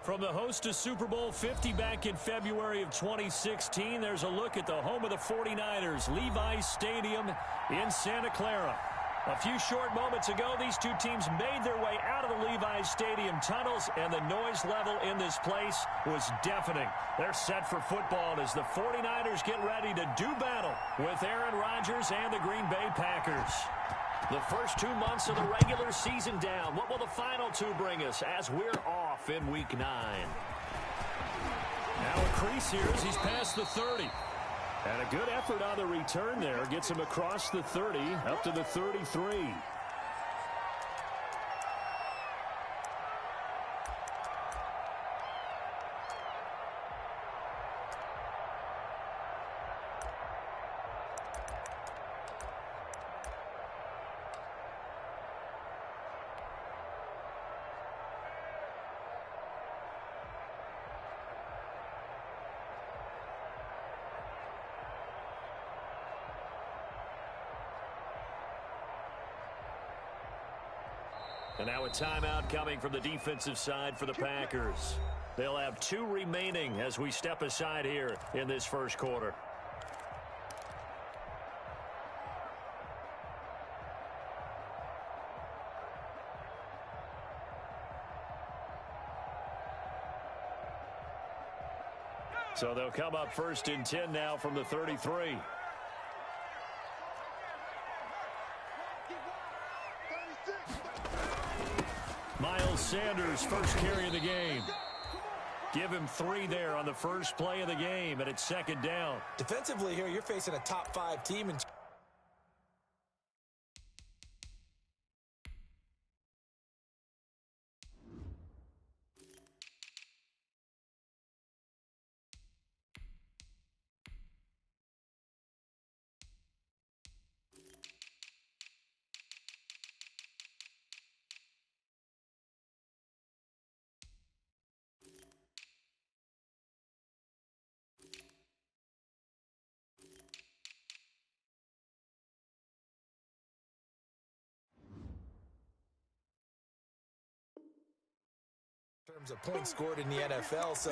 From the host to Super Bowl 50 back in February of 2016, there's a look at the home of the 49ers, Levi's Stadium in Santa Clara. A few short moments ago, these two teams made their way out of the Levi's Stadium tunnels, and the noise level in this place was deafening. They're set for football as the 49ers get ready to do battle with Aaron Rodgers and the Green Bay Packers. The first 2 months of the regular season down. What will the final two bring us as we're off in Week 9? Now a crease here as he's past the 30. And a good effort on the return there. Gets him across the 30 up to the 33. And now a timeout coming from the defensive side for the Packers. They'll have 2 remaining as we step aside here in this first quarter. So they'll come up first and 10 now from the 33. Miles Sanders first carry of the game. Give him 3 there on the first play of the game, and it's second down. Defensively here, you're facing a top 5 team. And terms of points scored in the NFL. So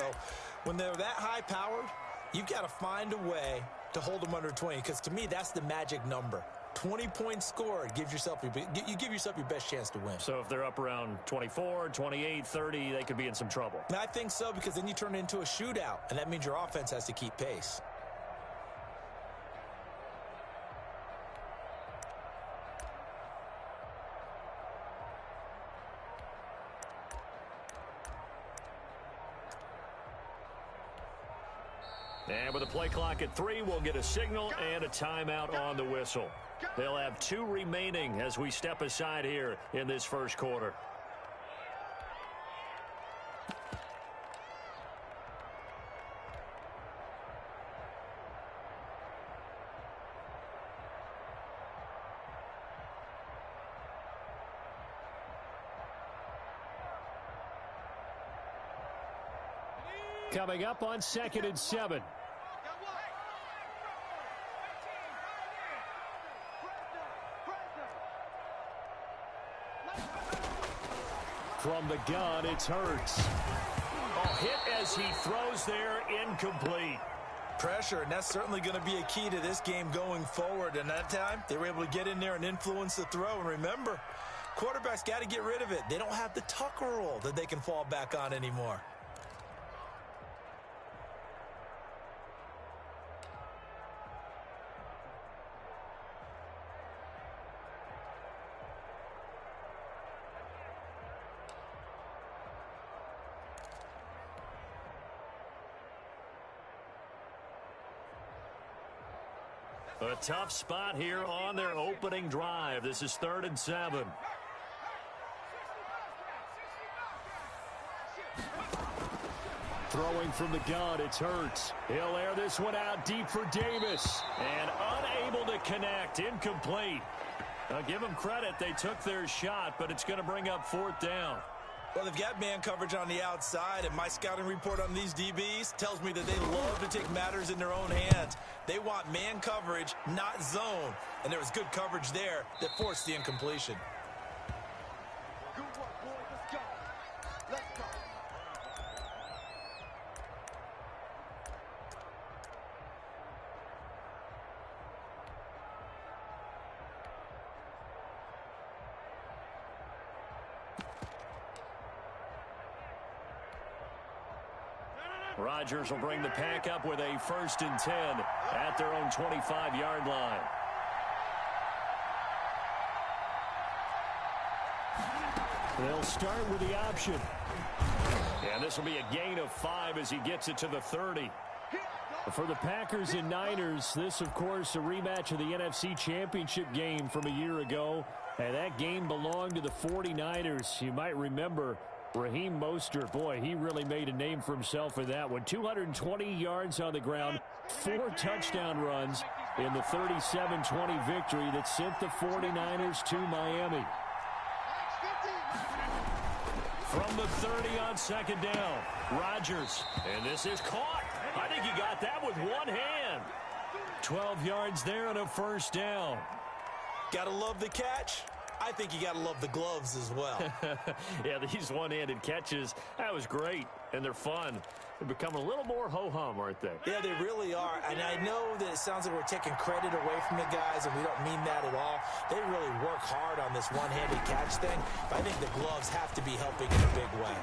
when they're that high powered, you've got to find a way to hold them under 20, because to me that's the magic number. 20 points scored, you give yourself your best chance to win. So if they're up around 24, 28, 30, they could be in some trouble. And I think so, because then you turn it into a shootout, and that means your offense has to keep pace. And with a play clock at 3, we'll get a signal and a timeout on the whistle. They'll have 2 remaining as we step aside here in this first quarter. Coming up on 2nd and 7. From the gun, it's Hurts. A hit as he throws there, incomplete. Pressure, and that's certainly going to be a key to this game going forward. And that time, they were able to get in there and influence the throw. And remember, quarterbacks got to get rid of it. They don't have the Tucker rule that they can fall back on anymore. A tough spot here on their opening drive. This is 3rd and 7. Throwing from the gun, it's Hurts. He'll air this one out deep for Davis. And unable to connect, incomplete. Now give them credit, they took their shot, but it's going to bring up 4th down. Well, they've got man coverage on the outside, and my scouting report on these DBs tells me that they love to take matters in their own hands. They want man coverage, not zone. And there was good coverage there that forced the incompletion. Good work, boys. Let's go. Let's go. Rodgers will bring the pack up with a 1st and 10 at their own 25-yard line. They'll start with the option. And this will be a gain of 5 as he gets it to the 30. For the Packers and Niners, this, of course, a rematch of the NFC Championship game from a year ago. And that game belonged to the 49ers. You might remember Raheem Mostert. Boy, he really made a name for himself in that one. 220 yards on the ground, 4 touchdown runs in the 37-20 victory that sent the 49ers to Miami. From the 30 on 2nd down, Rodgers. And this is caught. I think he got that with one hand. 12 yards there and a 1st down. Gotta love the catch. I think you got to love the gloves as well. Yeah, these one-handed catches, that was great, and they're fun. They're becoming a little more ho-hum, aren't they? Yeah, they really are. And I know that it sounds like we're taking credit away from the guys, and we don't mean that at all. They really work hard on this one-handed catch thing, but I think the gloves have to be helping in a big way.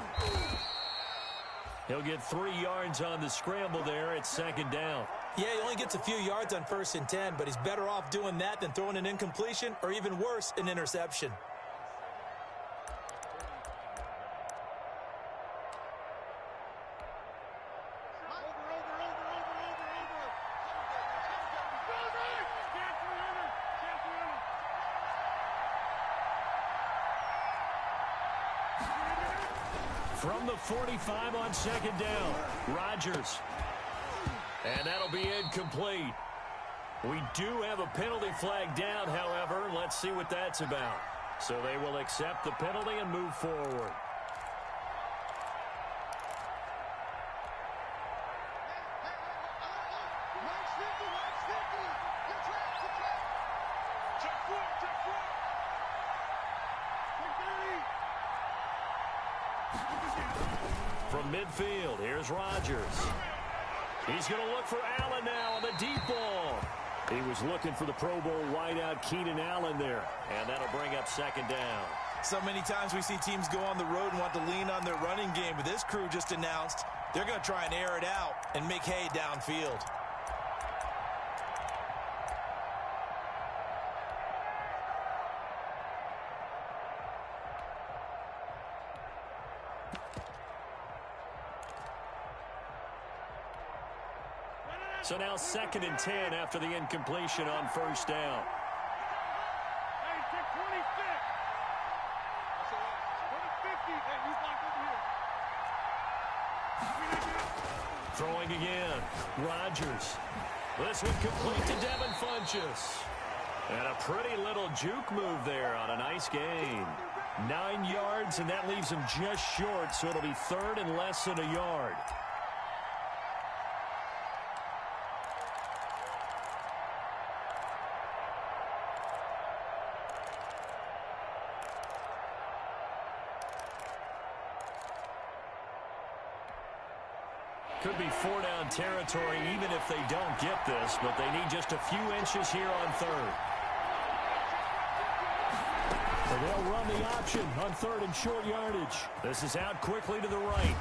He'll get 3 yards on the scramble there at 2nd down. Yeah, he only gets a few yards on 1st and 10, but he's better off doing that than throwing an incompletion or even worse, an interception. From the 45 on 2nd down, Rodgers. And that'll be incomplete. We do have a penalty flag down, however. Let's see what that's about. So they will accept the penalty and move forward. From midfield, here's Rodgers. He's going to look for Allen now on the deep ball. He was looking for the Pro Bowl wideout Keenan Allen there, and that'll bring up 2nd down. So many times we see teams go on the road and want to lean on their running game, but this crew just announced they're going to try and air it out and make hay downfield. So now 2nd and 10 after the incompletion on 1st down. Throwing again. Rodgers. This one complete to Devin Funchess. And a pretty little juke move there on a nice gain. 9 yards, and that leaves him just short, so it'll be 3rd and less than a yard. Could be 4-down territory even if they don't get this, but they need just a few inches here on 3rd. And they'll run the option on 3rd and short yardage. This is out quickly to the right.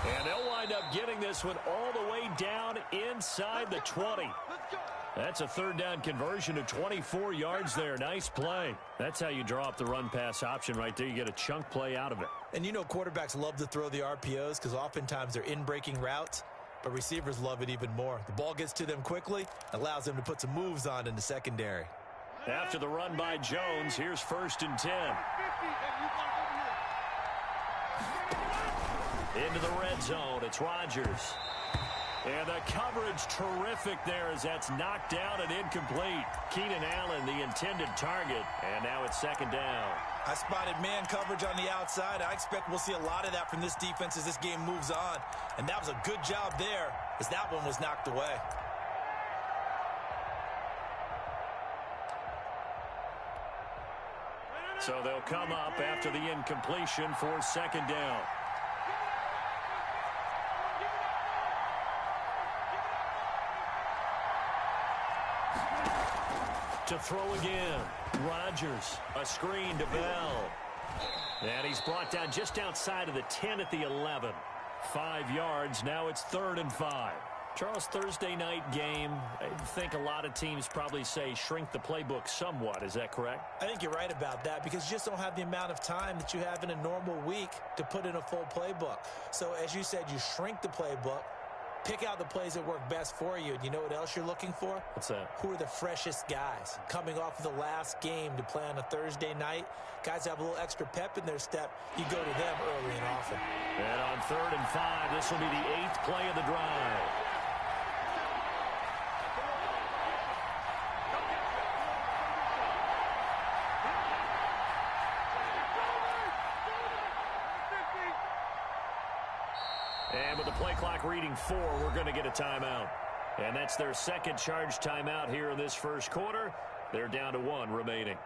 And they'll wind up getting this one all the way down inside the 20. That's a 3rd down conversion to 24 yards there. Nice play. That's how you draw up the run-pass option right there. You get a chunk play out of it. And you know quarterbacks love to throw the RPOs because oftentimes they're in-breaking routes, but receivers love it even more. The ball gets to them quickly, allows them to put some moves on in the secondary. After the run by Jones, here's 1st and 10. Into the red zone, it's Rodgers. And the coverage terrific there as that's knocked down and incomplete. Keenan Allen, the intended target, and now it's 2nd down. I spotted man coverage on the outside. I expect we'll see a lot of that from this defense as this game moves on. And that was a good job there as that one was knocked away. So they'll come up after the incompletion for 2nd down. To throw again. Rodgers, a screen to Bell. And he's brought down just outside of the 10 at the 11. 5 yards. Now it's 3rd and 5. Charles, Thursday night game, I think a lot of teams probably say shrink the playbook somewhat. Is that correct? I think you're right about that because you just don't have the amount of time that you have in a normal week to put in a full playbook. So as you said, you shrink the playbook, pick out the plays that work best for you. And you know what else you're looking for? What's that? Who are the freshest guys coming off of the last game to play on a Thursday night? Guys have a little extra pep in their step. You go to them early and often. And on 3rd and 5, this will be the 8th play of the drive. And with the play clock reading 4, we're going to get a timeout. And that's their second charge timeout here in this first quarter. They're down to 1 remaining.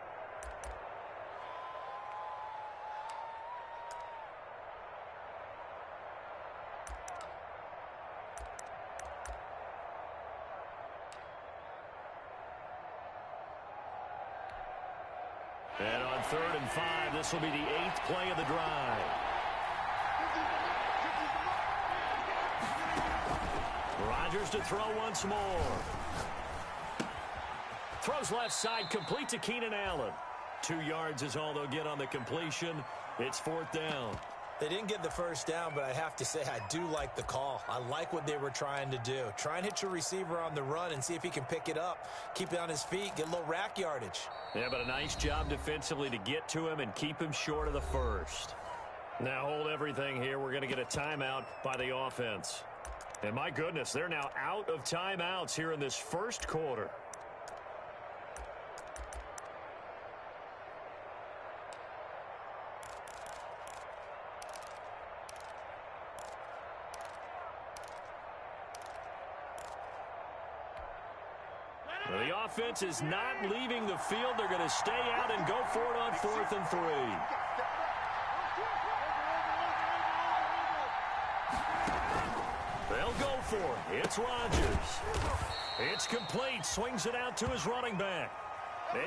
And on 3rd and 5, this will be the 8th play of the drive. Rodgers to throw once more. Throws left side, complete to Keenan Allen. 2 yards is all they'll get on the completion. It's 4th down. They didn't get the first down, but I have to say I do like the call. I like what they were trying to do. Try and hit your receiver on the run and see if he can pick it up. Keep it on his feet, get a little rack yardage. Yeah, but a nice job defensively to get to him and keep him short of the first. Now hold everything here. We're going to get a timeout by the offense. And my goodness, they're now out of timeouts here in this first quarter. Well, the offense is not leaving the field. They're going to stay out and go for it on 4th and 3. They'll go for it. It's Rodgers. It's complete. Swings it out to his running back.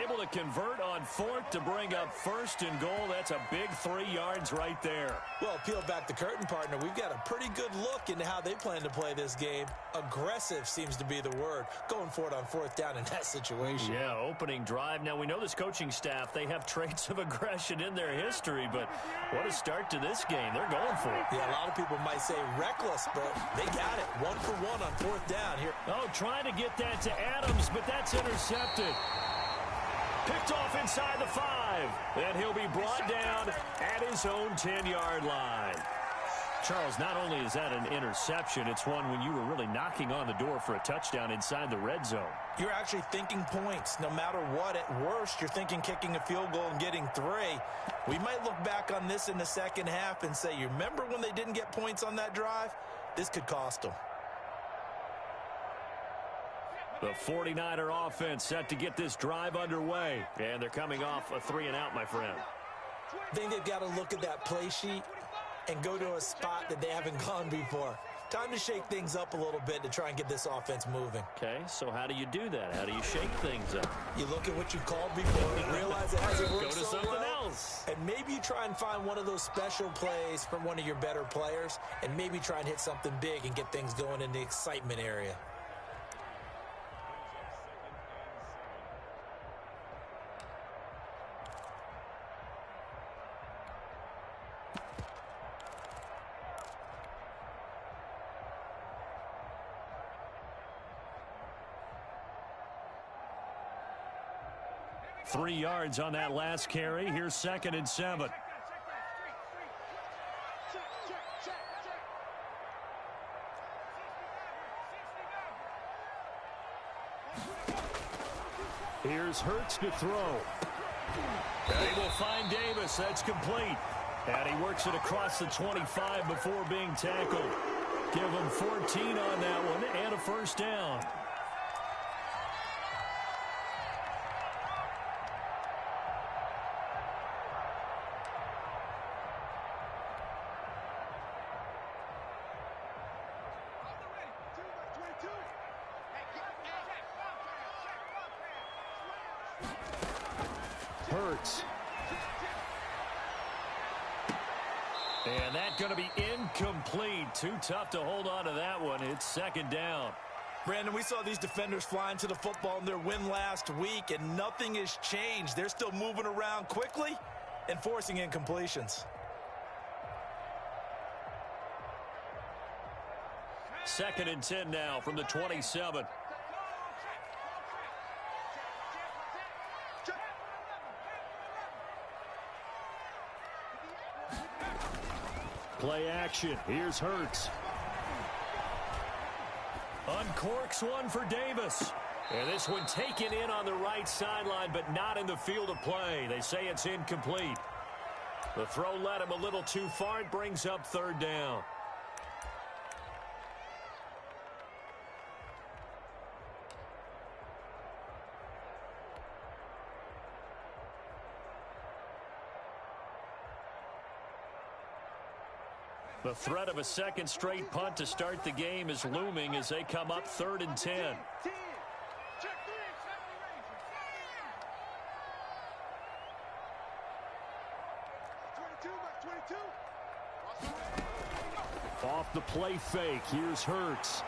Able to convert on 4th to bring up 1st and goal. That's a big 3 yards right there. Well, peel back the curtain, partner. We've got a pretty good look into how they plan to play this game. Aggressive seems to be the word. Going for it on 4th down in that situation. Yeah, opening drive. Now, we know this coaching staff, they have traits of aggression in their history, but what a start to this game. They're going for it. Yeah, a lot of people might say reckless, but they got it. 1 for 1 on 4th down here. Oh, trying to get that to Adams, but that's intercepted. Picked off inside the 5. And he'll be brought down at his own 10-yard line. Charles, not only is that an interception, it's one when you were really knocking on the door for a touchdown inside the red zone. You're actually thinking points. No matter what, at worst, you're thinking kicking a field goal and getting 3. We might look back on this in the second half and say, you remember when they didn't get points on that drive? This could cost them. The 49er offense set to get this drive underway. And they're coming off a 3-and-out, my friend. I think they've got to look at that play sheet and go to a spot that they haven't gone before. Time to shake things up a little bit to try and get this offense moving. Okay, so how do you do that? How do you shake things up? You look at what you called before and realize it hasn't worked so well. Go to something else. And maybe you try and find one of those special plays from one of your better players and maybe try and hit something big and get things going in the excitement area. Three yards on that last carry. Here's 2nd and 7. Here's Hurts to throw. And he will find Davis. That's complete. And he works it across the 25 before being tackled. Give him 14 on that one and a first down. Hurts. And that's going to be incomplete. Too tough to hold on to that one. It's second down. Brandon, we saw these defenders flying to the football in their win last week, and nothing has changed. They're still moving around quickly and forcing incompletions. Second and 10 now from the 27. Play action. Here's Hurts. Uncorks one for Davis. And this one taken in on the right sideline, but not in the field of play. They say it's incomplete. The throw led him a little too far. It brings up third down. The threat of a second straight punt to start the game is looming as they come up 3rd and 10. Off the play fake, here's Hurts.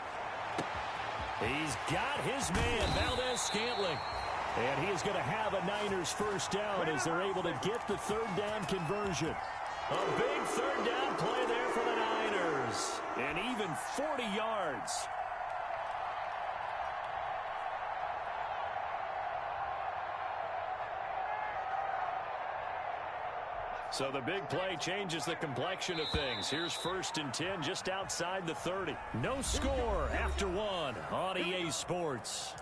He's got his man, Valdez-Scantling. And he is going to have a Niners first down as they're able to get the third down conversion. A big third down play there for the Niners. And even 40 yards. So the big play changes the complexion of things. Here's 1st and 10 just outside the 30. No score after one on EA Sports.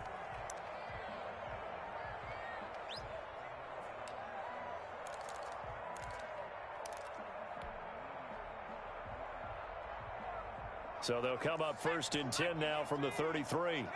So they'll come up 1st and 10 now from the 33.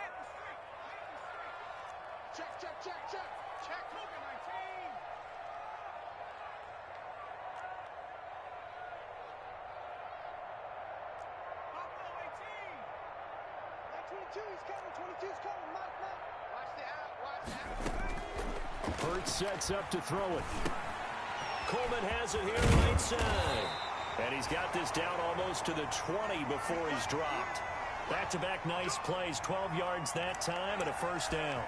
Hurts sets up to throw it. Coleman has it here right side. And he's got this down almost to the 20 before he's dropped. Back-to-back nice plays, 12 yards that time and a first down.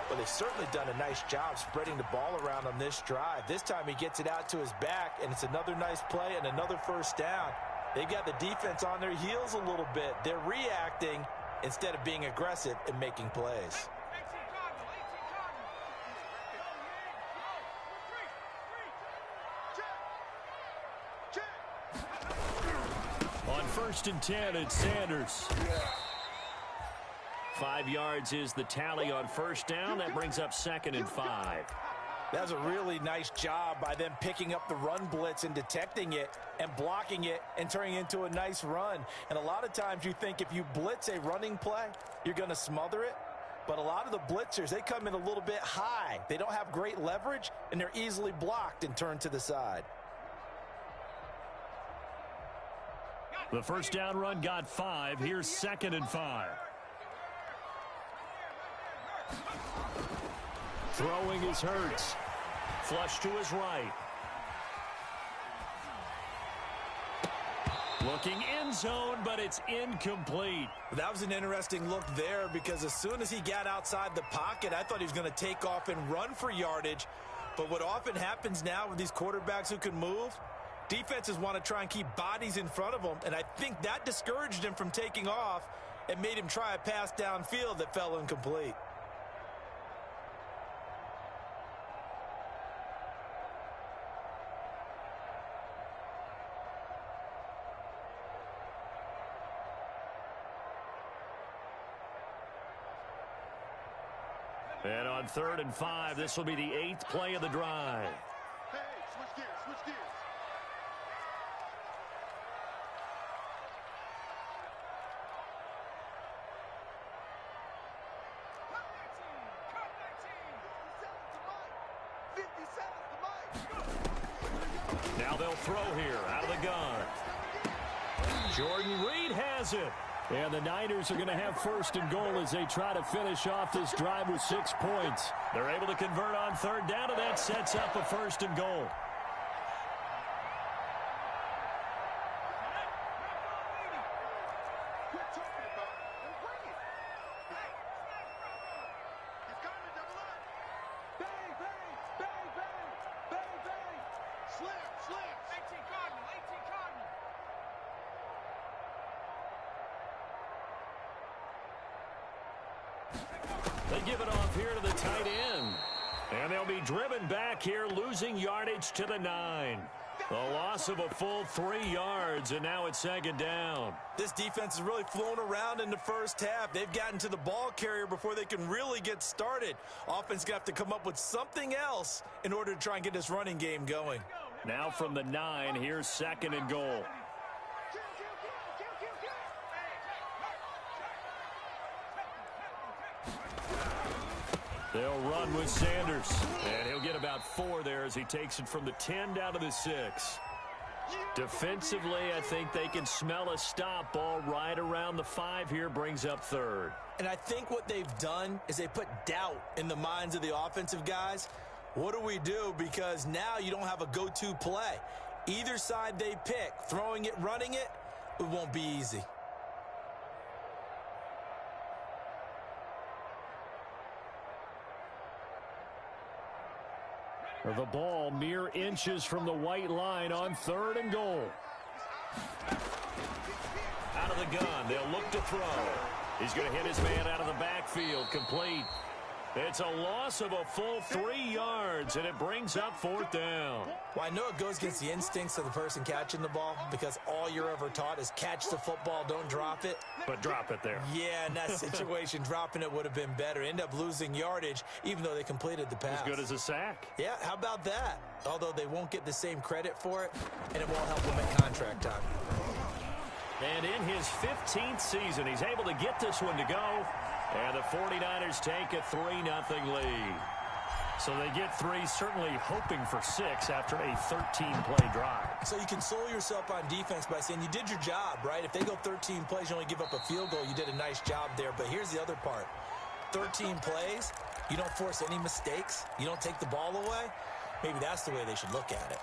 Well, they've certainly done a nice job spreading the ball around on this drive. This time he gets it out to his back, and it's another nice play and another first down. They've got the defense on their heels a little bit. They're reacting instead of being aggressive and making plays. On 1st and 10, it's Sanders. 5 yards is the tally on first down. That brings up 2nd and 5. That was a really nice job by them picking up the run blitz and detecting it and blocking it and turning it into a nice run. And a lot of times you think if you blitz a running play, you're going to smother it. But a lot of the blitzers, they come in a little bit high. They don't have great leverage, and they're easily blocked and turned to the side. The first down run got 5. Here's 2nd and 5. Throwing is Hurts. Flush to his right. Looking end zone, but it's incomplete. That was an interesting look there because as soon as he got outside the pocket, I thought he was going to take off and run for yardage. But what often happens now with these quarterbacks who can move, defenses want to try and keep bodies in front of them, and I think that discouraged him from taking off and made him try a pass downfield that fell incomplete. And on 3rd and 5, this will be the 8th play of the drive. Hey, switch gears, switch gears. Now they'll throw here out of the gun. Jordan Reed has it. And the Niners are going to have 1st and goal as they try to finish off this drive with 6 points. They're able to convert on 3rd down, and that sets up a 1st and goal. Slip, slip. 18 Cardinal, 18 Cardinal. They give it off here to the tight end. And they'll be driven back here, losing yardage to the 9. The loss of a full 3 yards, and now it's second down. This defense is really flown around in the first half. They've gotten to the ball carrier before they can really get started. Offense going to have to come up with something else in order to try and get this running game going. Now from the 9, here's second and goal. They'll run with Sanders, and he'll get about 4 there as he takes it from the 10 down to the 6. Defensively, I think they can smell a stop. Ball right around the 5 here, brings up third. And I think what they've done is they put doubt in the minds of the offensive guys. What do we do? Because now you don't have a go-to play. Either side they pick, throwing it, running it, it won't be easy. The ball mere inches from the white line on third and goal. Out of the gun, they'll look to throw. He's going to hit his man out of the backfield, complete. It's a loss of a full 3 yards, and it brings up fourth down. Well, I know it goes against the instincts of the person catching the ball because all you're ever taught is catch the football, don't drop it. But drop it there. Yeah, in that situation, dropping it would have been better. End up losing yardage, even though they completed the pass. As good as a sack. Yeah, how about that? Although they won't get the same credit for it, and it won't help them at contract time. And in his 15th season, he's able to get this one to go. And the 49ers take a 3-0 lead. So they get 3, certainly hoping for 6 after a 13-play drive. So you console yourself on defense by saying you did your job, right? If they go 13 plays, you only give up a field goal, you did a nice job there. But here's the other part. 13 plays, you don't force any mistakes, you don't take the ball away. Maybe that's the way they should look at it.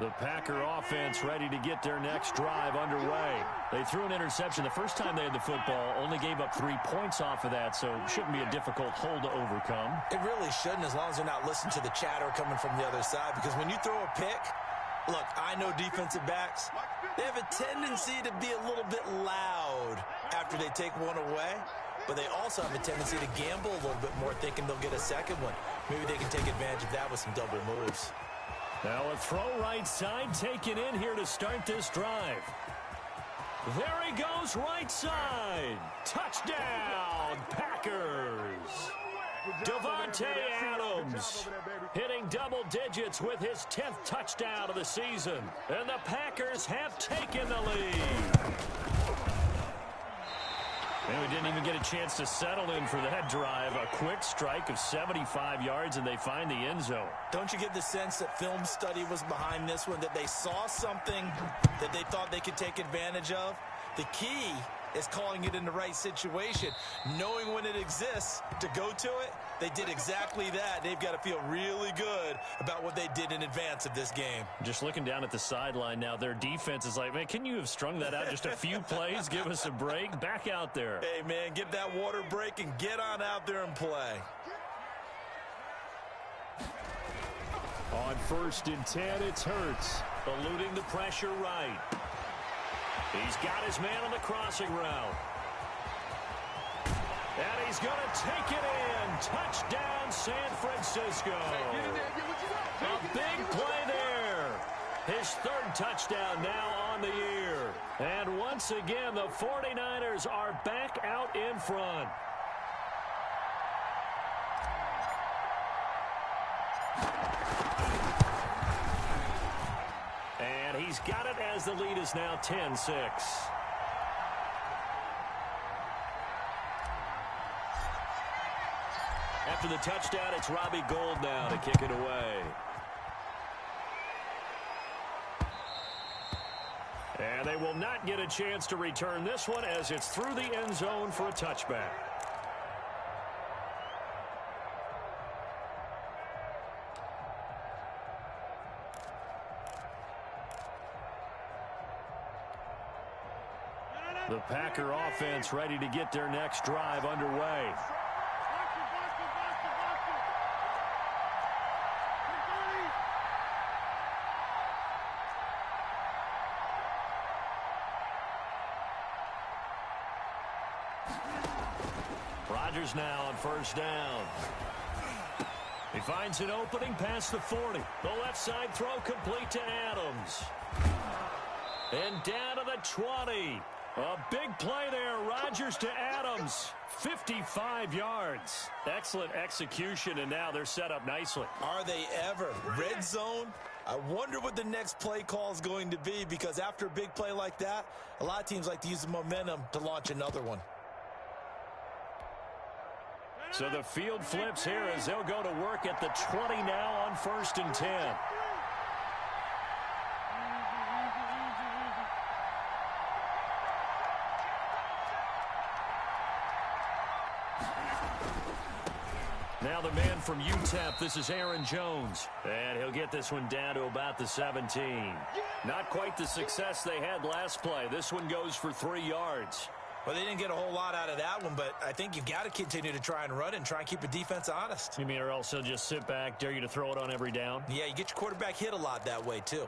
The Packer offense ready to get their next drive underway. They threw an interception the first time they had the football, only gave up 3 points off of that, so it shouldn't be a difficult hole to overcome. It really shouldn't, as long as they're not listening to the chatter coming from the other side, because when you throw a pick, look, I know defensive backs, they have a tendency to be a little bit loud after they take one away, but they also have a tendency to gamble a little bit more, thinking they'll get a second one. Maybe they can take advantage of that with some double moves. Now a throw right side taken in here to start this drive. There he goes right side. Touchdown, Packers. Devontae Adams hitting double digits with his 10th touchdown of the season. And the Packers have taken the lead. And we didn't even get a chance to settle in for that drive. A quick strike of 75 yards, and they find the end zone. Don't you get the sense that film study was behind this one, that they saw something that they thought they could take advantage of? The key is calling it in the right situation, knowing when it exists to go to it. They did exactly that. They've got to feel really good about what they did in advance of this game. Just looking down at the sideline now, their defense is like, man, can you have strung that out just a few plays? Give us a break. Back out there. Hey, man, get that water break and get on out there and play. On 1st and 10, it's Hurts, eluding the pressure right. He's got his man on the crossing route. And he's going to take it in. Touchdown, San Francisco. A big play there. His 3rd touchdown now on the year. And once again, the 49ers are back out in front. And he's got it as the lead is now 10-6. After the touchdown, it's Robbie Gould now to kick it away. And they will not get a chance to return this one as it's through the end zone for a touchback. The Packer offense ready to get their next drive underway. Rodgers now on first down. He finds an opening past the 40. The left side throw complete to Adams. And down to the 20. A big play there. Rodgers to Adams. 55 yards. Excellent execution, and now they're set up nicely. Are they ever? Red zone? I wonder what the next play call is going to be, because after a big play like that, a lot of teams like to use the momentum to launch another one. So the field flips here as they'll go to work at the 20 now on 1st and 10. Now the man from UTEP, this is Aaron Jones. And he'll get this one down to about the 17. Not quite the success they had last play. This one goes for 3 yards. Well, they didn't get a whole lot out of that one, but I think you've got to continue to try and run and try and keep the defense honest. You mean, or else they'll just sit back, dare you to throw it on every down? Yeah, you get your quarterback hit a lot that way, too.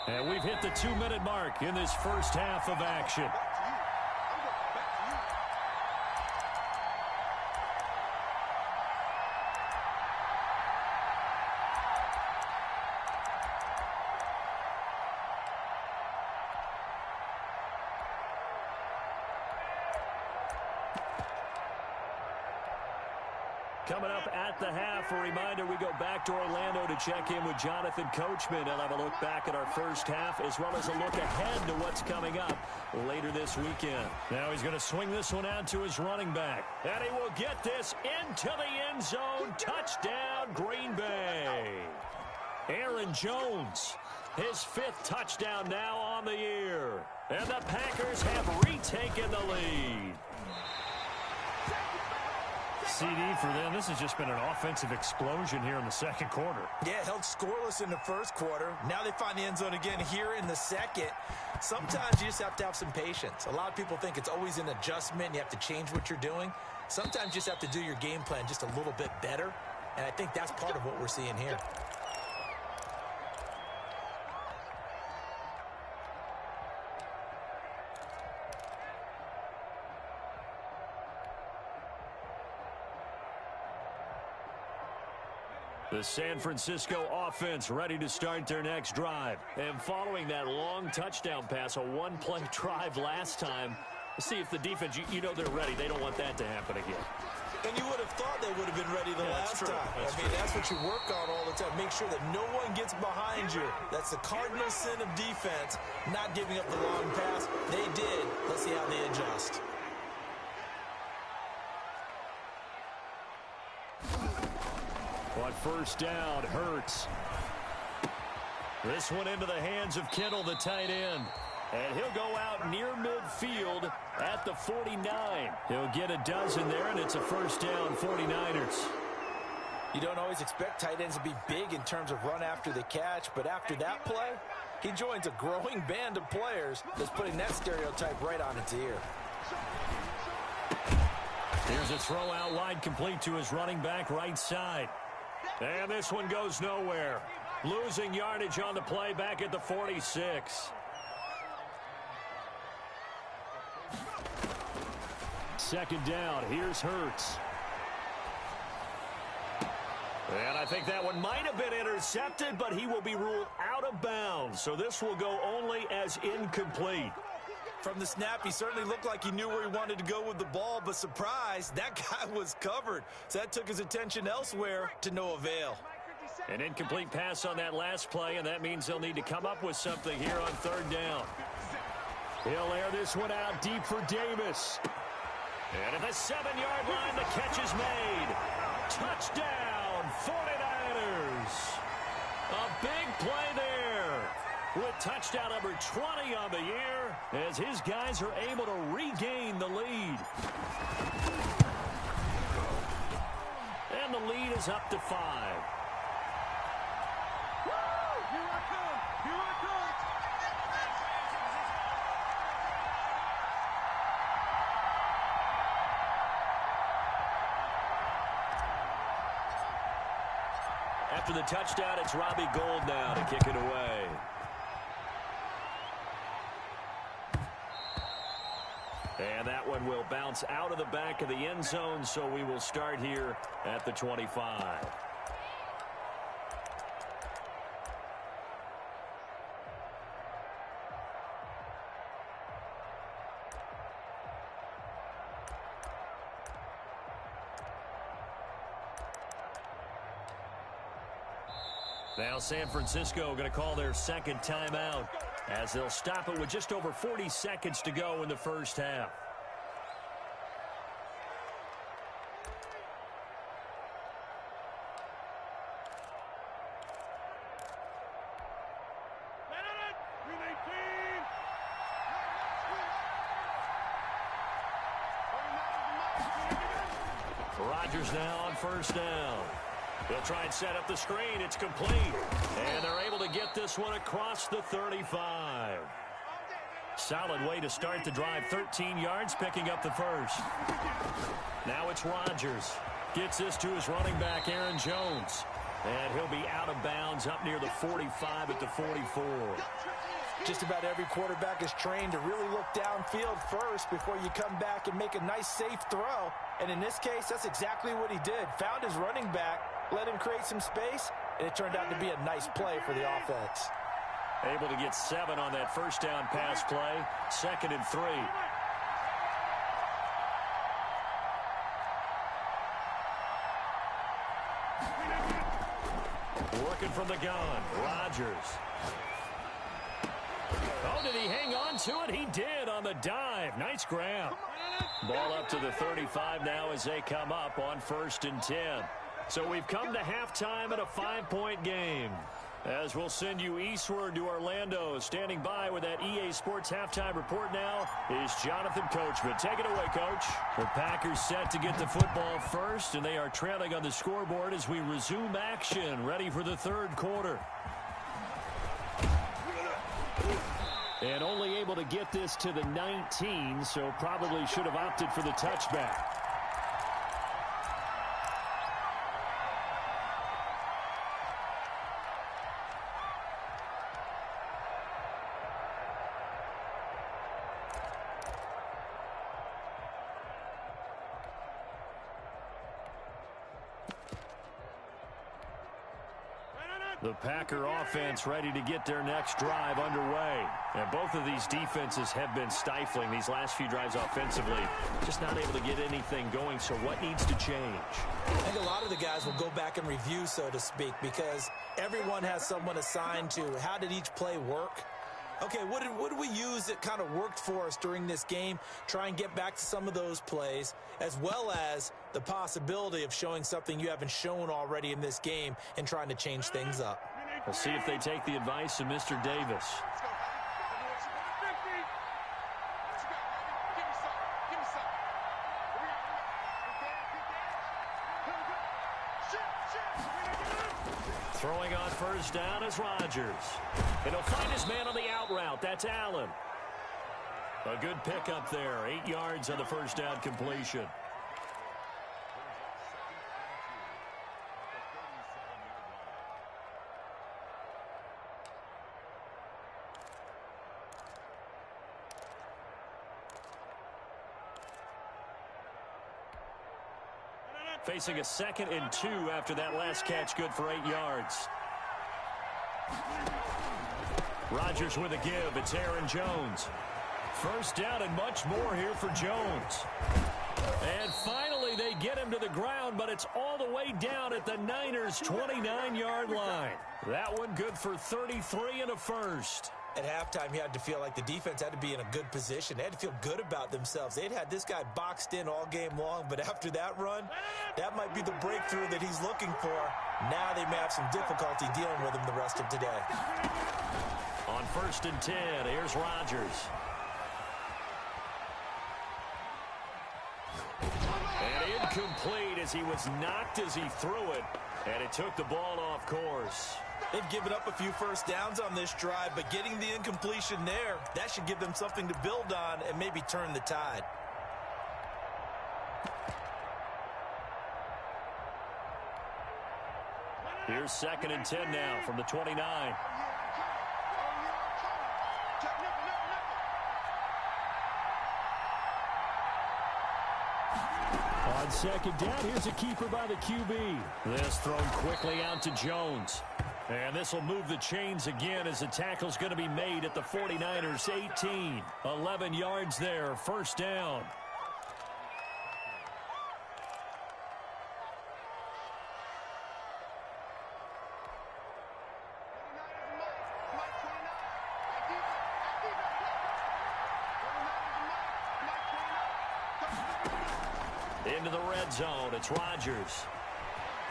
And we've hit the 2-minute mark in this first half of action. Coming up at the half, a reminder, we go back to Orlando to check in with Jonathan Coachman. He'll have a look back at our first half as well as a look ahead to what's coming up later this weekend. Now he's going to swing this one out to his running back. And he will get this into the end zone. Touchdown, Green Bay. Aaron Jones, his 5th touchdown now on the year. And the Packers have retaken the lead. CD for them. This has just been an offensive explosion here in the second quarter. Yeah, held scoreless in the first quarter. Now they find the end zone again here in the second. Sometimes you just have to have some patience. A lot of people think it's always an adjustment. You have to change what you're doing. Sometimes you just have to do your game plan just a little bit better. And I think that's part of what we're seeing here. The San Francisco offense ready to start their next drive. And following that long touchdown pass, a one-play drive last time, see if the defense, you know they're ready. They don't want that to happen again. And you would have thought they would have been ready the last time. That's what you work on all the time. Make sure that no one gets behind you. That's the cardinal sin of defense, not giving up the long pass. They did. Let's see how they adjust. On first down, Hurts. This one into the hands of Kittle, the tight end. And he'll go out near midfield at the 49. He'll get a dozen there, and it's a first down, 49ers. You don't always expect tight ends to be big in terms of run after the catch, but after that play, he joins a growing band of players that's putting that stereotype right on its ear. Here's a throw out wide, complete to his running back right side. And this one goes nowhere. Losing yardage on the play back at the 46. Second down. Here's Hurts. And I think that one might have been intercepted, but he will be ruled out of bounds. So this will go only as incomplete. From the snap, he certainly looked like he knew where he wanted to go with the ball, but surprise, that guy was covered. So that took his attention elsewhere to no avail. An incomplete pass on that last play, and that means they'll need to come up with something here on third down. He'll air this one out deep for Davis. And at the 7-yard line, the catch is made. Touchdown, 49ers. A big play there with touchdown number 20 on the year as his guys are able to regain the lead. And the lead is up to 5. Here I come! Here I come! After the touchdown, it's Robbie Gould now to kick it away. And that one will bounce out of the back of the end zone, so we will start here at the 25. Now San Francisco going to call their second timeout as they'll stop it with just over 40 seconds to go in the first half. Rodgers now on first down. They'll try and set up the screen. It's complete. And they're able to get this one across the 35. Solid way to start the drive. 13 yards, picking up the first. Now it's Rodgers. Gets this to his running back, Aaron Jones. And he'll be out of bounds up near the 45 at the 44. Just about every quarterback is trained to really look downfield first before you come back and make a nice, safe throw. And in this case, that's exactly what he did. Found his running back, let him create some space, and it turned out to be a nice play for the offense. Able to get 7 on that first down pass play. 2nd and 3. Working from the gun, Rodgers. Oh, did he hang on to it? He did on the dive. Nice grab. Ball up to the 35 now as they come up on 1st and 10. So we've come to halftime in a 5-point game. As we'll send you eastward to Orlando. Standing by with that EA Sports halftime report now is Jonathan Coachman. Take it away, Coach. The Packers set to get the football first, and they are trailing on the scoreboard as we resume action, ready for the 3rd quarter. And only able to get this to the 19, so probably should have opted for the touchback. The Packer offense ready to get their next drive underway. And both of these defenses have been stifling these last few drives offensively. Just not able to get anything going, so what needs to change? I think a lot of the guys will go back and review, so to speak, because everyone has someone assigned to how did each play work. Okay, what did we use that kind of worked for us during this game? Try and get back to some of those plays, as well as the possibility of showing something you haven't shown already in this game and trying to change things up. We'll see if they take the advice of Mr. Davis. Throwing on first down is Rodgers. And he'll find his man on the out route. That's Allen. A good pickup there. 8 yards on the first down completion. Facing a 2nd and 2 after that last catch, good for 8 yards. Rodgers with a give. It's Aaron Jones. First down and much more here for Jones. And finally they get him to the ground, but it's all the way down at the Niners' 29-yard line. That one good for 33 and a first. At halftime, you had to feel like the defense had to be in a good position. They had to feel good about themselves. They'd had this guy boxed in all game long, but after that run, that might be the breakthrough that he's looking for. Now they may have some difficulty dealing with him the rest of today. On 1st and 10, here's Rodgers. And incomplete as he was knocked as he threw it, and it took the ball off course. They've given up a few first downs on this drive, but getting the incompletion there, that should give them something to build on and maybe turn the tide. Here's 2nd and 10 now from the 29. On 2nd down, here's a keeper by the QB. This thrown quickly out to Jones. And this will move the chains again as the tackle's going to be made at the 49ers 18. 11 yards there, 1st down. Into the red zone, it's Rodgers.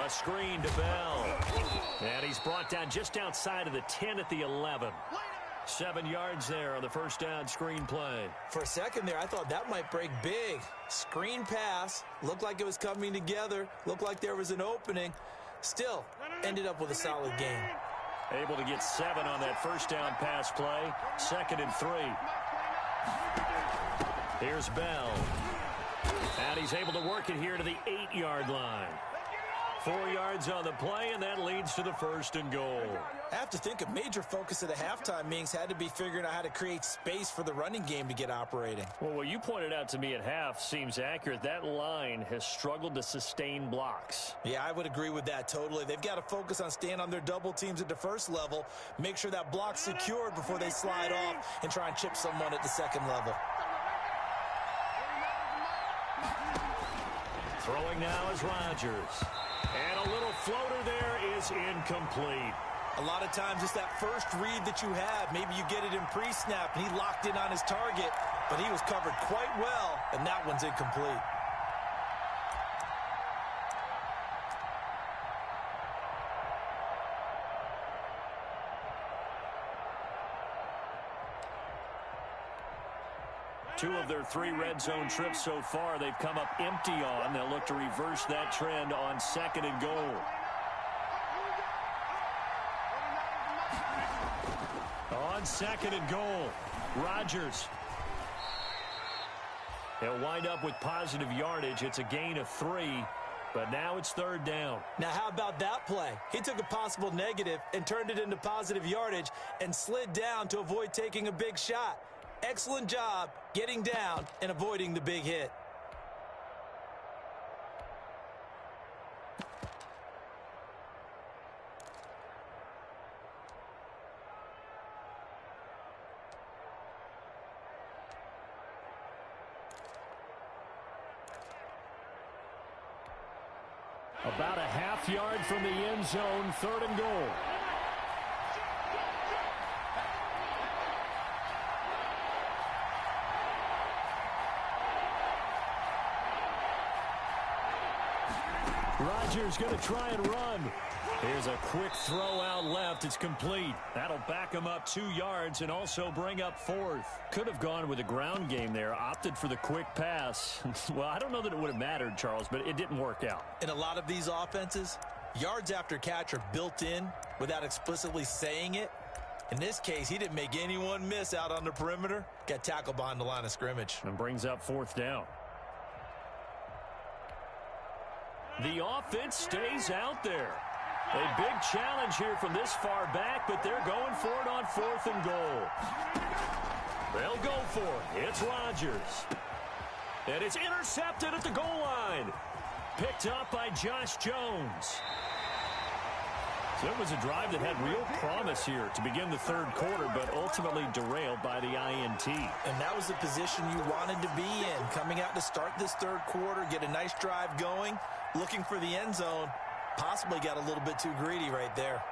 A screen to Bell. And he's brought down just outside of the 10 at the 11. 7 yards there on the 1st down screen play. For a second there, I thought that might break big. Screen pass. Looked like it was coming together. Looked like there was an opening. Still, ended up with a solid game. Able to get 7 on that 1st down pass play. 2nd and 3. Here's Bell. And he's able to work it here to the 8-yard line. 4 yards on the play, and that leads to the 1st and goal. I have to think a major focus of the halftime meetings had to be figuring out how to create space for the running game to get operating. Well, what you pointed out to me at half seems accurate. That line has struggled to sustain blocks. Yeah, I would agree with that totally. They've got to focus on staying on their double teams at the 1st level, make sure that block's secured before they slide off and try and chip someone at the 2nd level. Throwing now is Rodgers. And a little floater there is incomplete. A lot of times it's that first read that you have. Maybe you get it in pre-snap and he locked in on his target, but he was covered quite well, and that one's incomplete. Two of their 3 red zone trips so far, they've come up empty on. They'll look to reverse that trend on 2nd and goal. On 2nd and goal, Rodgers. He'll wind up with positive yardage. It's a gain of 3, but now it's 3rd down. Now, how about that play? He took a possible negative and turned it into positive yardage and slid down to avoid taking a big shot. Excellent job getting down and avoiding the big hit. About a half yard from the end zone, 3rd and goal. Rodgers going to try and run. Here's a quick throw out left. It's complete. That'll back him up 2 yards and also bring up 4th. Could have gone with a ground game there. Opted for the quick pass. Well, I don't know that it would have mattered, Charles, but it didn't work out. In a lot of these offenses, yards after catch are built in without explicitly saying it. In this case, he didn't make anyone miss out on the perimeter. Got tackled behind the line of scrimmage. And brings up 4th down. The offense stays out there. A big challenge here from this far back, but they're going for it on 4th and goal. They'll go for it. It's Rodgers. And it's intercepted at the goal line. Picked up by Josh Jones. So it was a drive that had real promise here to begin the 3rd quarter, but ultimately derailed by the INT. And that was the position you wanted to be in. Coming out to start this 3rd quarter, get a nice drive going, looking for the end zone. Possibly got a little bit too greedy right there.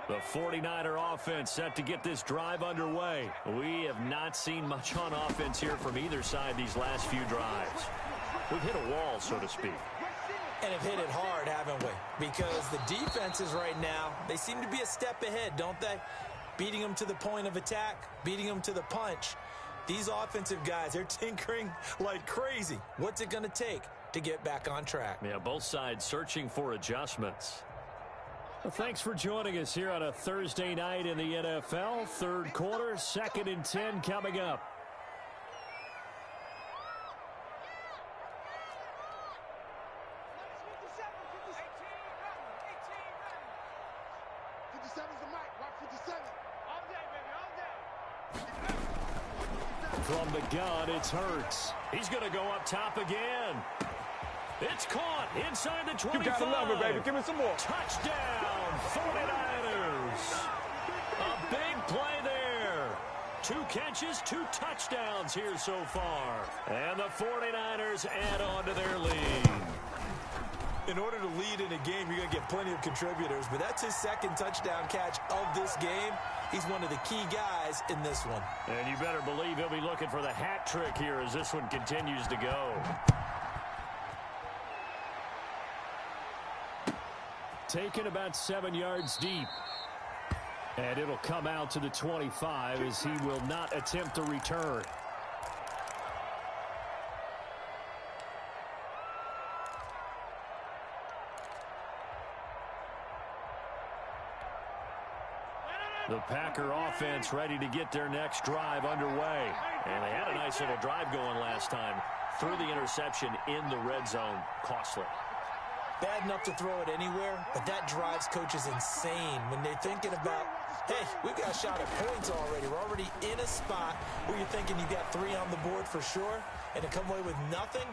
The 49er offense set to get this drive underway. We have not seen much on offense here from either side these last few drives. We've hit a wall, so to speak. And have hit it hard, haven't we? Because the defenses right now, they seem to be a step ahead, don't they? Beating them to the point of attack, beating them to the punch. These offensive guys, they're tinkering like crazy. What's it going to take to get back on track? Yeah, both sides searching for adjustments. Well, thanks for joining us here on a Thursday night in the NFL. 3rd quarter, 2nd and 10 coming up. 57's the mic. Watch 57. All day, baby, all day. From the gun, it's Hurts. He's going to go up top again. It's caught inside the 25. You gotta love it, baby. Give me some more. Touchdown, 49ers. A big play there. 2 catches, 2 touchdowns here so far. And the 49ers add on to their lead. In order to lead in a game, you're going to get plenty of contributors, but that's his 2nd touchdown catch of this game. He's one of the key guys in this one. And you better believe he'll be looking for the hat trick here as this one continues to go. Taken about 7 yards deep. And it'll come out to the 25 as he will not attempt to return. The Packer offense ready to get their next drive underway. And they had a nice little drive going last time. Threw the interception in the red zone. Costly. Bad enough to throw it anywhere, but that drives coaches insane when they're thinking about, hey, we've got a shot at points already. We're already in a spot where you're thinking you got 3 on the board for sure, and to come away with nothing,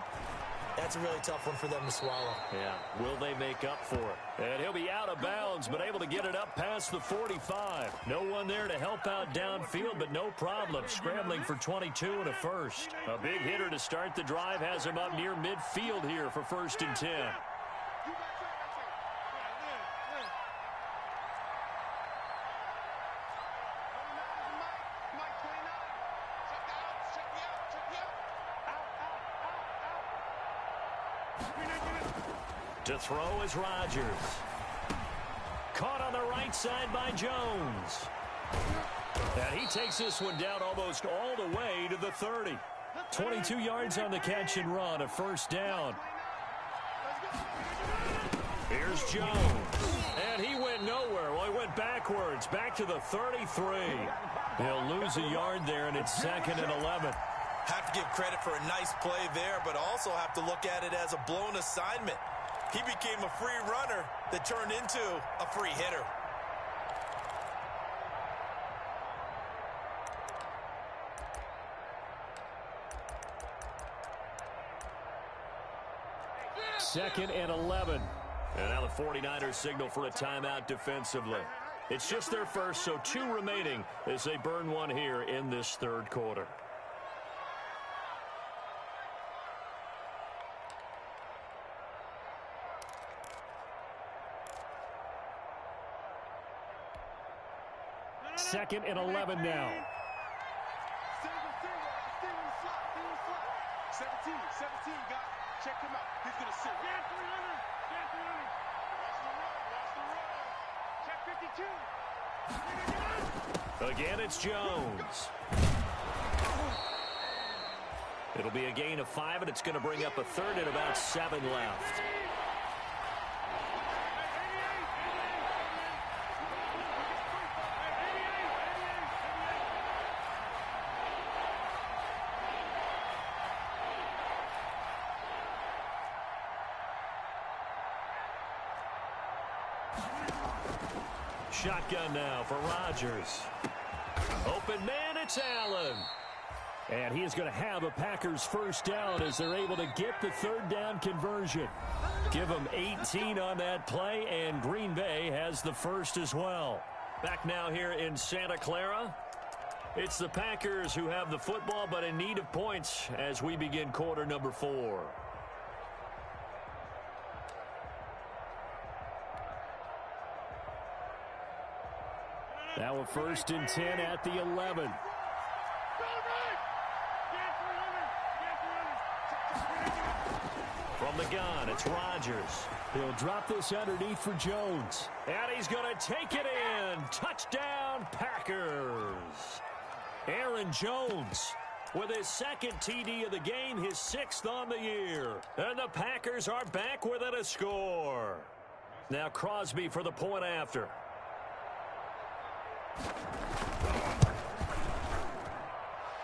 that's a really tough one for them to swallow. Yeah, will they make up for it? And he'll be out of bounds, but able to get it up past the 45. No one there to help out downfield, but no problem. Scrambling for 22 and a first. A big hitter to start the drive has him up near midfield here for 1st and 10. To throw is Rodgers. Caught on the right side by Jones. And he takes this one down almost all the way to the 30. 22 yards on the catch and run, a 1st down. Here's Jones. And he went nowhere. Well, he went backwards, back to the 33. He'll lose a yard there, and it's 2nd and 11. Have to give credit for a nice play there, but also have to look at it as a blown assignment. He became a free runner that turned into a free hitter. Second and 11. And now the 49ers signal for a timeout defensively. It's just their first, so 2 remaining as they burn one here in this 3rd quarter. Second and 11 now. 17, got it. Check him out. He's going to sit. Stand 300. Stand 300. Watch the run. Watch the run. Check 52. Again, it's Jones. It'll be a gain of 5, and it's going to bring up a 3rd and about 7 left. Shotgun now for Rodgers. Open man, it's Allen. And he is going to have a Packers 1st down as they're able to get the 3rd down conversion. Give them 18 on that play, and Green Bay has the 1st as well. Back now here in Santa Clara. It's the Packers who have the football, but in need of points as we begin quarter number 4. Now a 1st and 10 at the 11. From the gun, it's Rodgers. He'll drop this underneath for Jones. And he's going to take it in. Touchdown, Packers. Aaron Jones with his 2nd TD of the game, his 6th on the year. And the Packers are back within a score. Now Crosby for the point after.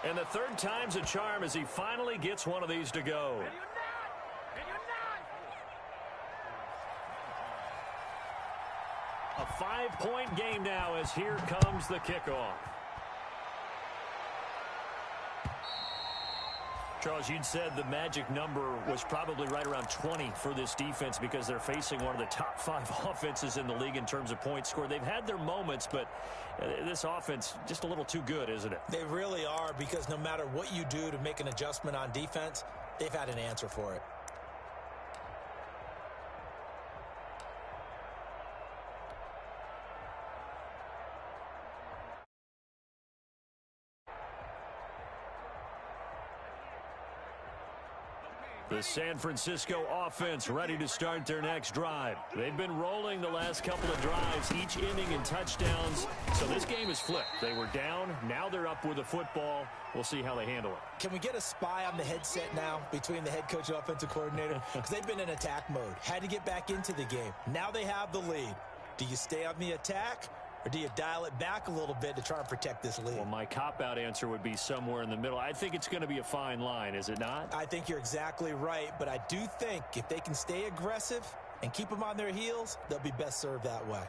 And the 3rd time's a charm as he finally gets one of these to go. A 5-point game now as here comes the kickoff. Charles, you'd said the magic number was probably right around 20 for this defense because they're facing one of the top 5 offenses in the league in terms of points scored. They've had their moments, but this offense just a little too good, isn't it? They really are, because no matter what you do to make an adjustment on defense, they've had an answer for it. The San Francisco offense ready to start their next drive. They've been rolling the last couple of drives, each inning in touchdowns. So this game is flipped. They were down. Now they're up with the football. We'll see how they handle it. Can we get a spy on the headset now between the head coach and offensive coordinator? Because they've been in attack mode. Had to get back into the game. Now they have the lead. Do you stay on the attack, or do you dial it back a little bit to try and protect this lead? Well, my cop-out answer would be somewhere in the middle. I think it's going to be a fine line, is it not? I think you're exactly right, but I do think if they can stay aggressive and keep them on their heels, they'll be best served that way.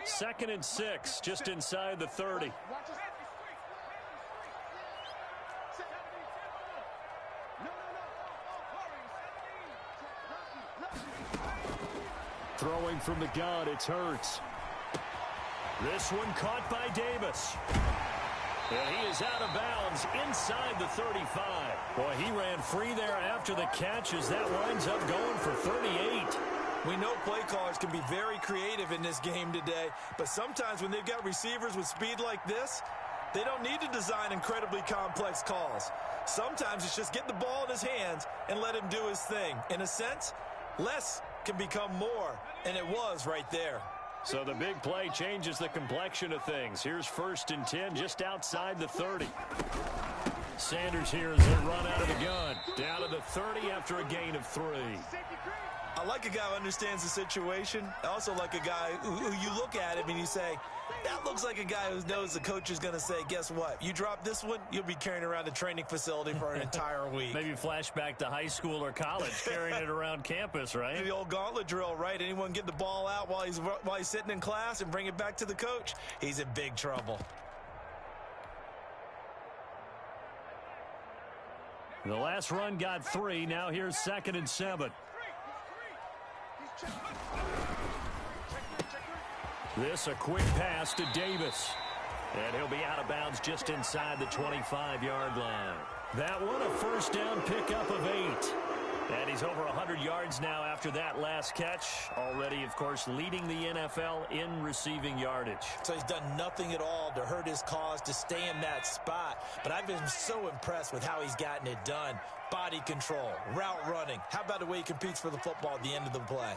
2nd and 6, just inside the 30. Throwing from the gun, it's Hurts. This one caught by Davis. And he is out of bounds inside the 35. Boy, he ran free there after the catch as that winds up going for 38. We know play callers can be very creative in this game today, but sometimes when they've got receivers with speed like this, they don't need to design incredibly complex calls. Sometimes it's just get the ball in his hands and let him do his thing. In a sense, less can become more, and it was right there. So the big play changes the complexion of things. Here's 1st and 10 just outside the 30. Sanders here as they run out of the gun. Down to the 30 after a gain of 3. I like a guy who understands the situation. I also like a guy who you look at him and you say, that looks like a guy who knows the coach is going to say, guess what? You drop this one, you'll be carrying around the training facility for an entire week. Maybe flashback to high school or college, carrying it around campus, right? The old gauntlet drill, right? Anyone get the ball out while he's sitting in class and bring it back to the coach? He's in big trouble. The last run got 3. Now here's 2nd and 7. This a quick pass to Davis. And he'll be out of bounds just inside the 25-yard line. That one a 1st down pickup of 8. And he's over 100 yards now after that last catch. Already, of course, leading the NFL in receiving yardage. So he's done nothing at all to hurt his cause to stay in that spot. But I've been so impressed with how he's gotten it done. Body control, route running. How about the way he competes for the football at the end of the play?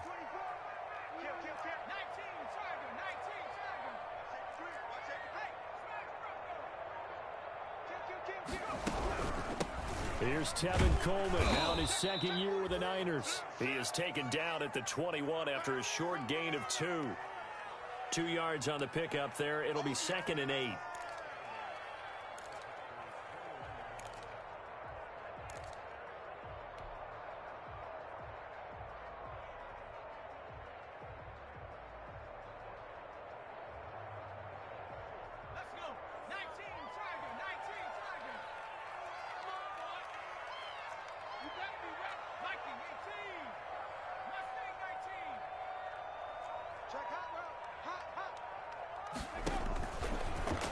Here's Tevin Coleman, now in his 2nd year with the Niners. He is taken down at the 21 after a short gain of 2. 2 yards on the pickup there. It'll be 2nd and 8.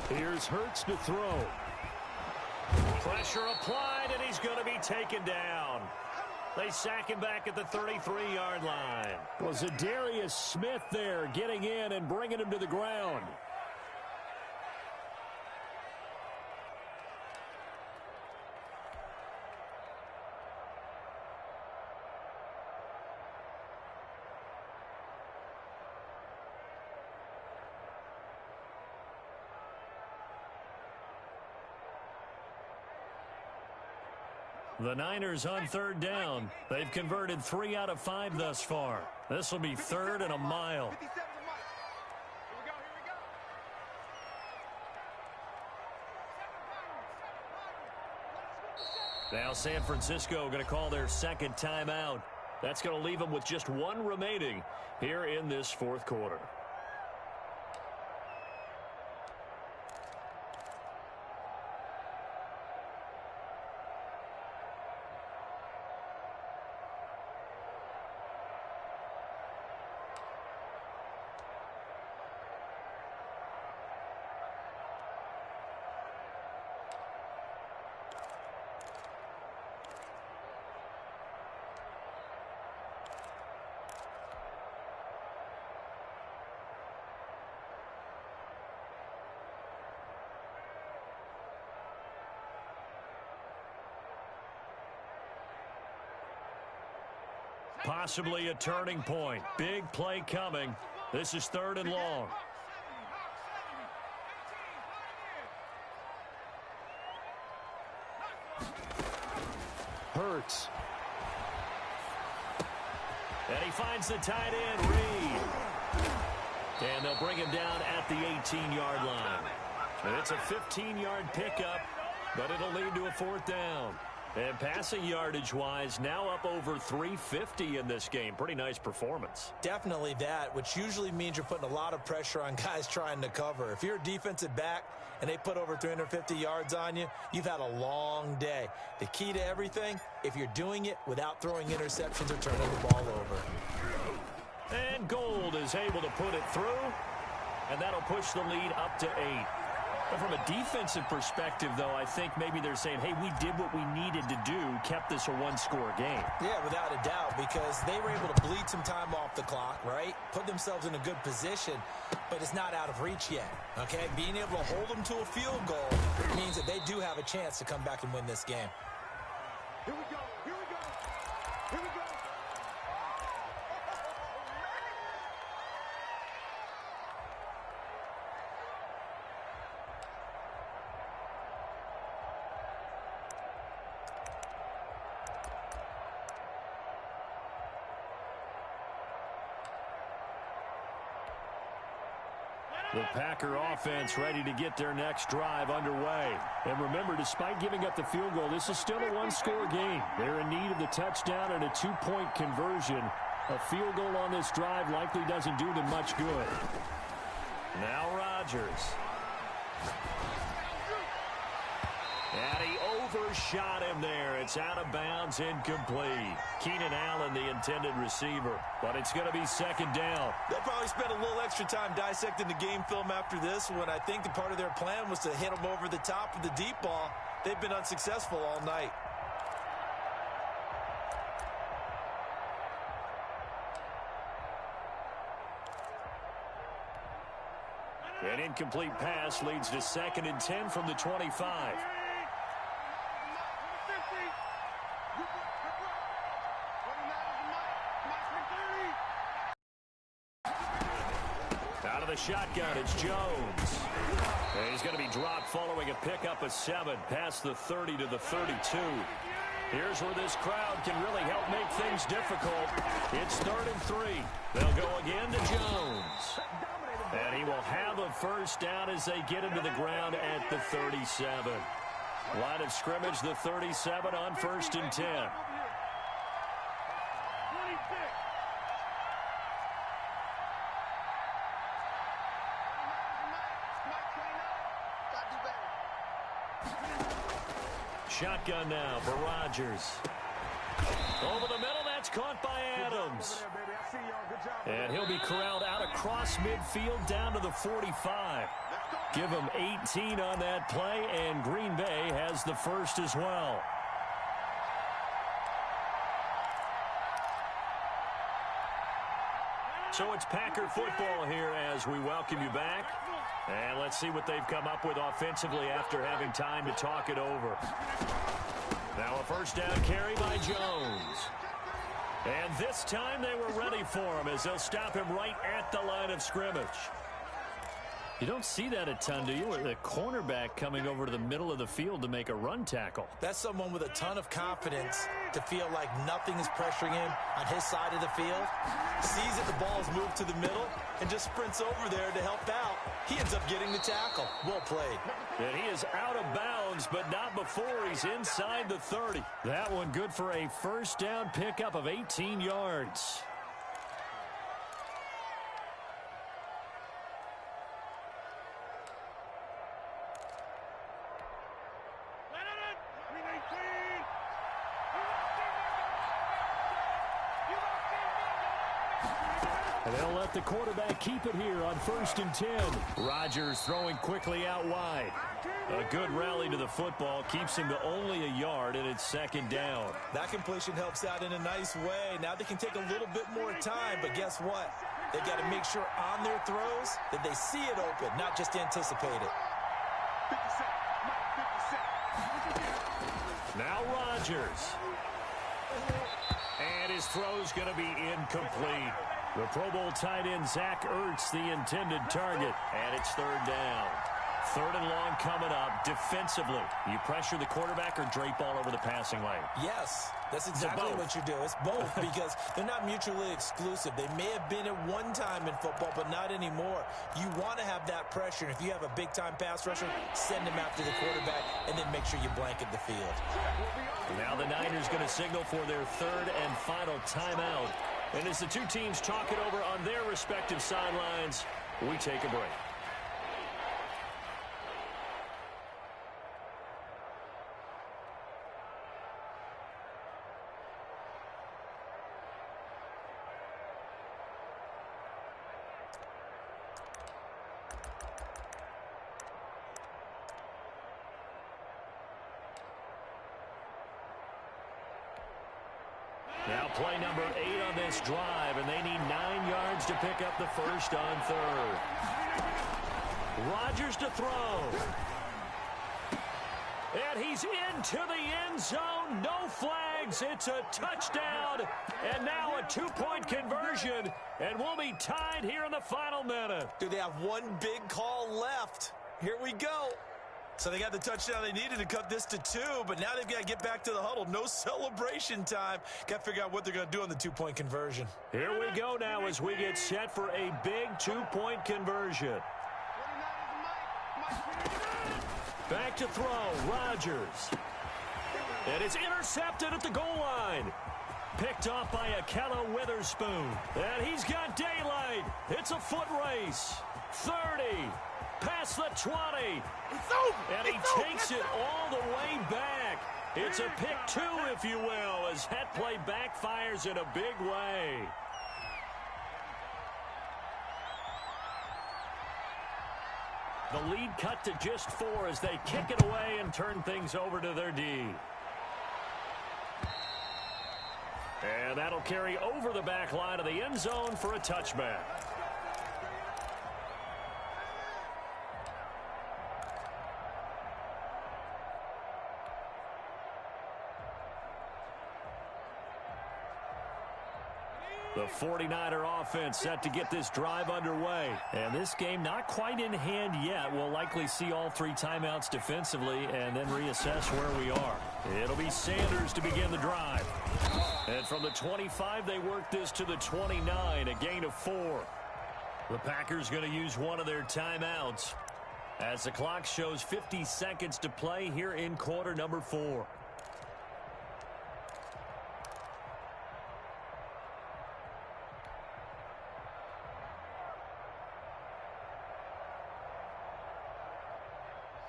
Here's Hurts to throw. Pressure applied, and he's going to be taken down. They sack him back at the 33-yard line. Was Zadarius Smith there getting in and bringing him to the ground. The Niners on 3rd down. They've converted 3 out of 5 thus far. This will be 3rd and a mile. Now San Francisco going to call their 2nd timeout. That's going to leave them with just one remaining here in this fourth quarter. Possibly a turning point. Big play coming. This is 3rd and long. Hurts. And he finds the tight end, Reed. And they'll bring him down at the 18-yard line. And it's a 15-yard pickup, but it'll lead to a 4th down. And passing yardage-wise, now up over 350 in this game. Pretty nice performance. Definitely that, which usually means you're putting a lot of pressure on guys trying to cover. If you're a defensive back and they put over 350 yards on you, you've had a long day. The key to everything, if you're doing it without throwing interceptions or turning the ball over. And Gold is able to put it through, and that'll push the lead up to 8. But from a defensive perspective, though, I think maybe they're saying, hey, we did what we needed to do, kept this a one-score game. Yeah, without a doubt, because they were able to bleed some time off the clock, right? Put themselves in a good position, but it's not out of reach yet, okay? Being able to hold them to a field goal means that they do have a chance to come back and win this game. Here we go. Here we go. Here we go. The Packer offense ready to get their next drive underway. And remember, despite giving up the field goal, this is still a one-score game. They're in need of the touchdown and a 2-point conversion. A field goal on this drive likely doesn't do them much good. Now Rodgers. And he overshot him there. It's out of bounds, incomplete. Keenan Allen, the intended receiver. But it's going to be 2nd down. They'll probably spend a little extra time dissecting the game film after this when I think the part of their plan was to hit him over the top of the deep ball. They've been unsuccessful all night. An incomplete pass leads to 2nd and 10 from the 25. Out of the shotgun, it's Jones. And he's going to be dropped following a pickup of 7 past the 30 to the 32. Here's where this crowd can really help make things difficult. It's 3rd and 3. They'll go again to Jones. And he will have a 1st down as they get him to the ground at the 37. Line of scrimmage, the 37 on 1st and 10. Shotgun now for Rodgers. Over the middle, that's caught by Adams. And he'll be corralled out across midfield down to the 45. Give him 18 on that play, and Green Bay has the 1st as well. So it's Packer football here as we welcome you back. And let's see what they've come up with offensively after having time to talk it over. Now a 1st down carry by Jones. And this time they were ready for him as they'll stop him right at the line of scrimmage. You don't see that a ton, do you? With a cornerback coming over to the middle of the field to make a run tackle. That's someone with a ton of confidence to feel like nothing is pressuring him on his side of the field. Sees that the ball is moved to the middle and just sprints over there to help out. He ends up getting the tackle. Well played. And he is out of bounds, but not before he's inside the 30. That one good for a first down pickup of 18 yards. And they'll let the quarterback keep it here on 1st and 10. Rodgers throwing quickly out wide. A good rally to the football keeps him to only a yard, and it's 2nd down. That completion helps out in a nice way. Now they can take a little bit more time, but guess what? They've got to make sure on their throws that they see it open, not just anticipate it. 50 cents. Now Rodgers. And his throw's going to be incomplete. The Pro Bowl tight end Zach Ertz, the intended target, and it's 3rd down. 3rd and long coming up. Defensively, you pressure the quarterback or drape all over the passing lane? Yes, that's exactly what you do. It's both because they're not mutually exclusive. They may have been at one time in football, but not anymore. You want to have that pressure. And if you have a big-time pass rusher, send him after the quarterback and then make sure you blanket the field. Now the Niners going to signal for their 3rd and final timeout. And as the two teams talk it over on their respective sidelines, we take a break. Now play number 8 on this drive, and they need 9 yards to pick up the first on 3rd. Rodgers to throw. And he's into the end zone. No flags. It's a touchdown. And now a 2-point conversion. And we'll be tied here in the final minute. Do they have one big call left? Here we go. So they got the touchdown they needed to cut this to 2, but now they've got to get back to the huddle. No celebration time. Got to figure out what they're going to do on the 2-point conversion. Here we go now as we get set for a big 2-point conversion. Back to throw, Rodgers. And it's intercepted at the goal line. Picked off by Ahkello Witherspoon. And he's got daylight. It's a foot race. 30. Past the 20. It's over. And he takes it all the way back. It's a pick 2, if you will, as that play backfires in a big way. The lead cut to just 4 as they kick it away and turn things over to their D. And that'll carry over the back line of the end zone for a touchback. The 49er offense set to get this drive underway. And this game not quite in hand yet. We'll likely see all 3 timeouts defensively and then reassess where we are. It'll be Sanders to begin the drive. And from the 25, they work this to the 29, a gain of 4. The Packers going to use one of their timeouts as the clock shows 50 seconds to play here in quarter number 4.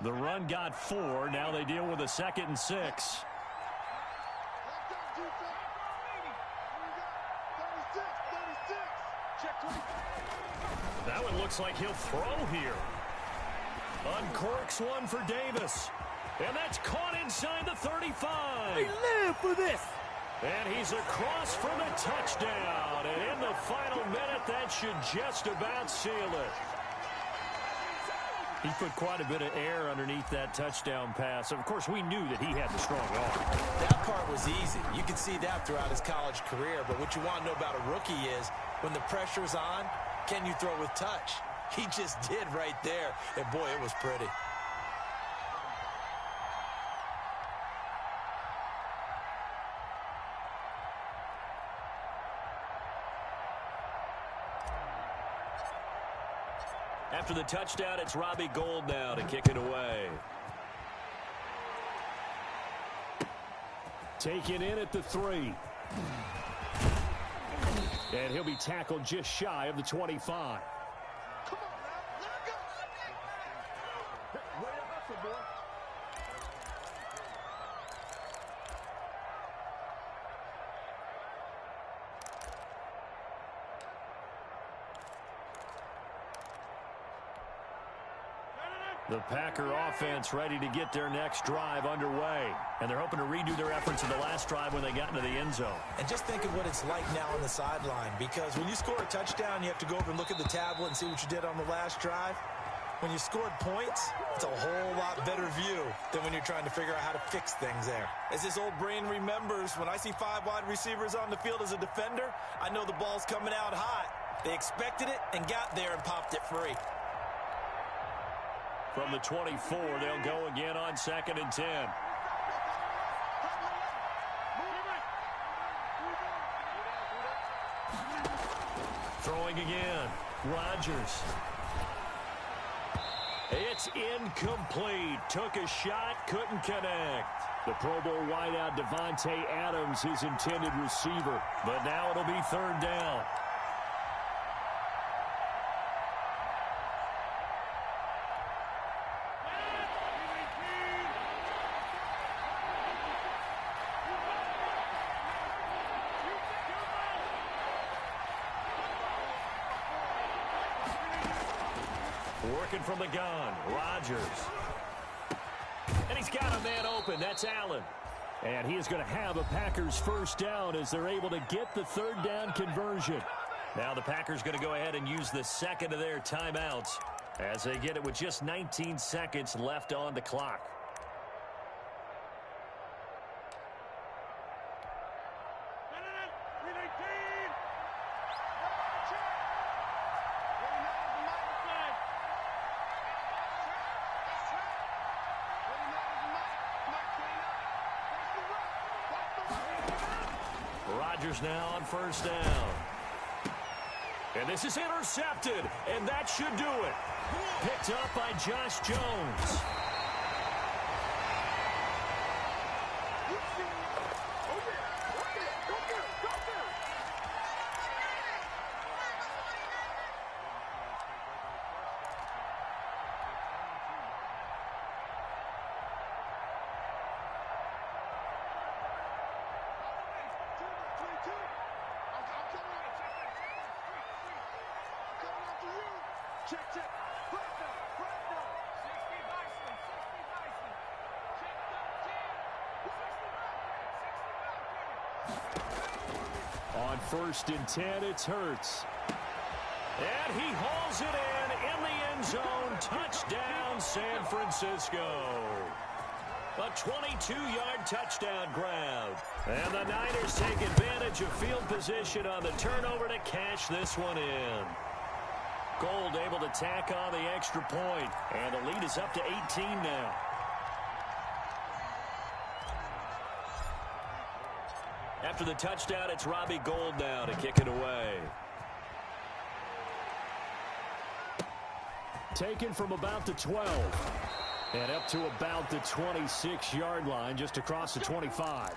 The run got 4. Now they deal with a 2nd and 6. That one looks like he'll throw here. Uncorks one for Davis. And that's caught inside the 35. We live for this. And he's across for the touchdown. And in the final minute, that should just about seal it. He put quite a bit of air underneath that touchdown pass. Of course, we knew that he had the strong arm. That part was easy. You could see that throughout his college career. But what you want to know about a rookie is when the pressure's on, can you throw with touch? He just did right there. And, boy, it was pretty. After the touchdown, it's Robbie Gould now to kick it away. Taken in at the 3. And he'll be tackled just shy of the 25. Come on now, let it go. Way to hustle, boy. The Packer offense ready to get their next drive underway. And they're hoping to redo their efforts in the last drive when they got into the end zone. And just think of what it's like now on the sideline, because when you score a touchdown, you have to go over and look at the tablet and see what you did on the last drive. When you scored points, it's a whole lot better view than when you're trying to figure out how to fix things there. As this old brain remembers, when I see 5 wide receivers on the field as a defender, I know the ball's coming out hot. They expected it and got there and popped it free. From the 24, they'll go again on 2nd and 10. Throwing again. Rodgers. It's incomplete. Took a shot, couldn't connect. The Pro Bowl wideout Devontae Adams, his intended receiver. But now it'll be 3rd down. Working from the gun, Rodgers. And he's got a man open. That's Allen. And he is going to have a Packers first down as they're able to get the 3rd down conversion. Now the Packers going to go ahead and use the second of their timeouts as they get it with just 19 seconds left on the clock. Rodgers now on 1st down. And this is intercepted, and that should do it. Picked up by Josh Jones. On 1st and 10, it's Hurts. And he hauls it in the end zone. Touchdown, San Francisco. A 22-yard touchdown grab. And the Niners take advantage of field position on the turnover to cash this one in. Gould able to tack on the extra point. And the lead is up to 18 now. After the touchdown, it's Robbie Gould now to kick it away. Taken from about the 12. And up to about the 26-yard line, just across the 25.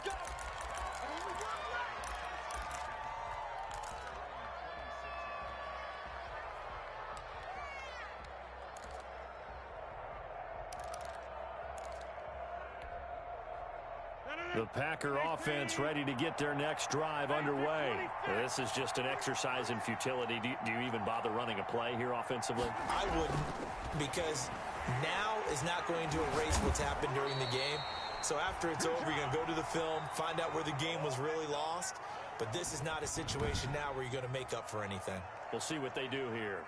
The Packer offense ready to get their next drive underway. This is just an exercise in futility. Do you even bother running a play here offensively? I wouldn't, because now is not going to erase what's happened during the game. So after it's over, you're going to go to the film, find out where the game was really lost. But this is not a situation now where you're going to make up for anything. We'll see what they do here.